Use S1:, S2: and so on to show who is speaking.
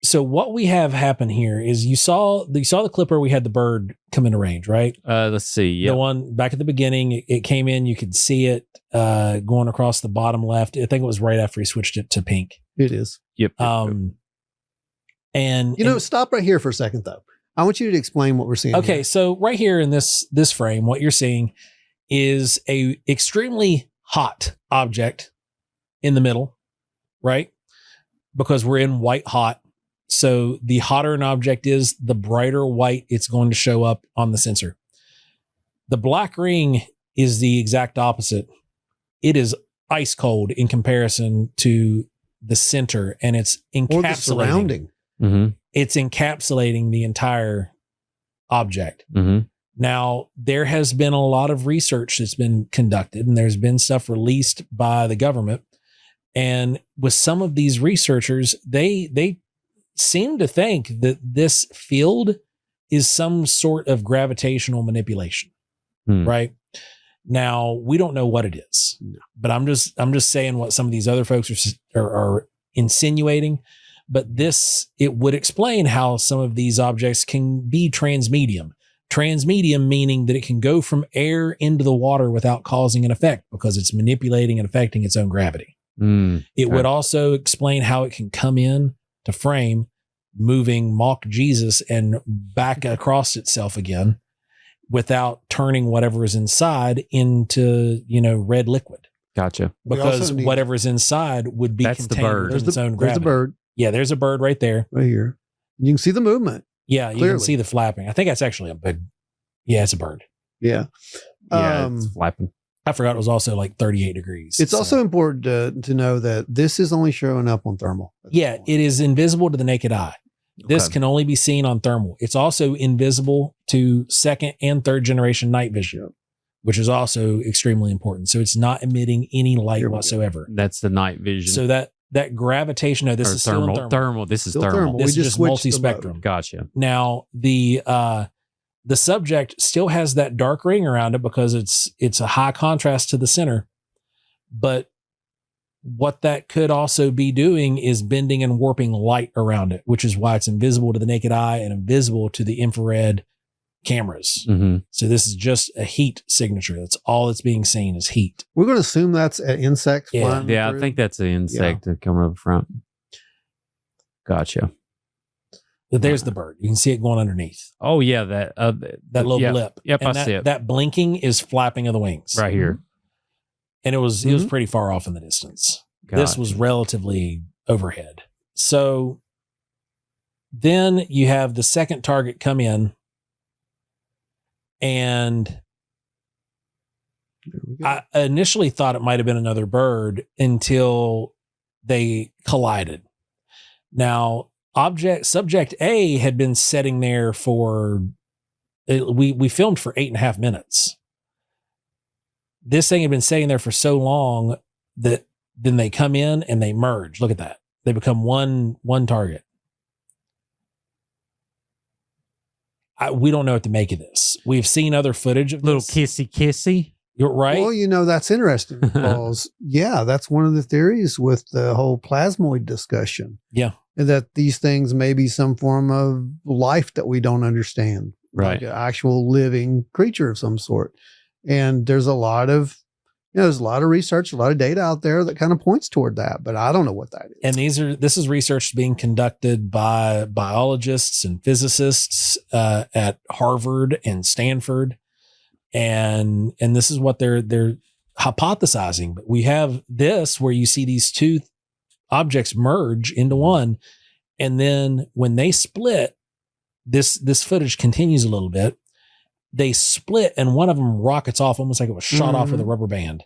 S1: So what we have happen here is you saw the clip where we had the bird come into range, right?
S2: Let's see. Yeah.
S1: The one back at the beginning, it came in, you could see it going across the bottom left. I think it was right after he switched it to pink.
S3: It is.
S2: Yep.
S1: And
S3: stop right here for a second though. I want you to explain what we're seeing.
S1: Okay,
S3: here.
S1: so right here in this frame, what you're seeing is a extremely hot object in the middle, right? Because we're in white hot. So the hotter an object is, the brighter white it's going to show up on the sensor. The black ring is the exact opposite. It is ice cold in comparison to the center, and it's encapsulating.
S3: Or the surrounding.
S2: Mm-hmm.
S1: It's encapsulating the entire object.
S2: Mm-hmm.
S1: Now, there has been a lot of research that's been conducted, and there's been stuff released by the government. And with some of these researchers, they seem to think that this field is some sort of gravitational manipulation, right? Now, we don't know what it is, but I'm just saying what some of these other folks are insinuating. But it would explain how some of these objects can be transmedium. Transmedium meaning that it can go from air into the water without causing an effect because it's manipulating and affecting its own gravity. It would also explain how it can come in to frame, moving mock Jesus and back across itself again without turning whatever is inside into, red liquid.
S2: Gotcha.
S1: Because whatever is inside would be contained in its own gravity.
S3: There's the bird.
S1: Yeah, there's a bird right there.
S3: Right here. You can see the movement.
S1: Yeah, you can see the flapping. I think that's actually a bird. Yeah, it's a bird.
S3: Yeah.
S2: Yeah, it's flapping.
S1: I forgot it was also like 38 degrees.
S3: It's also important to know that this is only showing up on thermal.
S1: Yeah, it is invisible to the naked eye. This can only be seen on thermal. It's also invisible to second and third generation night vision, which is also extremely important. So it's not emitting any light whatsoever.
S2: That's the night vision.
S1: So that gravitation, no, this is
S2: thermal.
S1: still in thermal.
S2: This is
S3: Still
S2: thermal.
S1: This is just multi-spectrum.
S2: Gotcha.
S1: Now, the subject still has that dark ring around it because it's a high contrast to the center. But what that could also be doing is bending and warping light around it, which is why it's invisible to the naked eye and invisible to the infrared cameras.
S2: Mm-hmm.
S1: So this is just a heat signature. That's all that's being seen is heat.
S3: We're going to assume that's an insect.
S1: Yeah,
S2: I think that's an insect coming up front. Gotcha.
S1: But there's the bird. You can see it going underneath.
S2: Oh yeah, that
S1: little blip.
S2: Yep,
S1: and
S2: I see it.
S1: That blinking is flapping of the wings
S2: right here.
S1: And it was pretty far off in the distance.
S2: Gotcha.
S1: This was relatively overhead. So then you have the second target come in, and I initially thought it might have been another bird until they collided. Now, subject A had been sitting there for, we filmed for 8.5 minutes. This thing had been sitting there for so long that then they come in and they merge. Look at that. They become one target. We don't know what to make of this. We've seen other footage of
S2: Little
S1: this.
S2: kissy.
S1: You're right.
S3: Well, that's interesting because, that's one of the theories with the whole plasmoid discussion.
S1: Yeah.
S3: And that these things may be some form of life that we don't understand.
S2: Right.
S3: Like an actual living creature of some sort. And there's a lot of, there's a lot of research, a lot of data out there that kind of points toward that, but I don't know what that is.
S1: And this is research being conducted by biologists and physicists at Harvard and Stanford. And this is what they're hypothesizing. But we have this where you see these two objects merge into one. And then when they split, this footage continues a little bit. They split and one of them rockets off almost like it was shot off with a rubber band.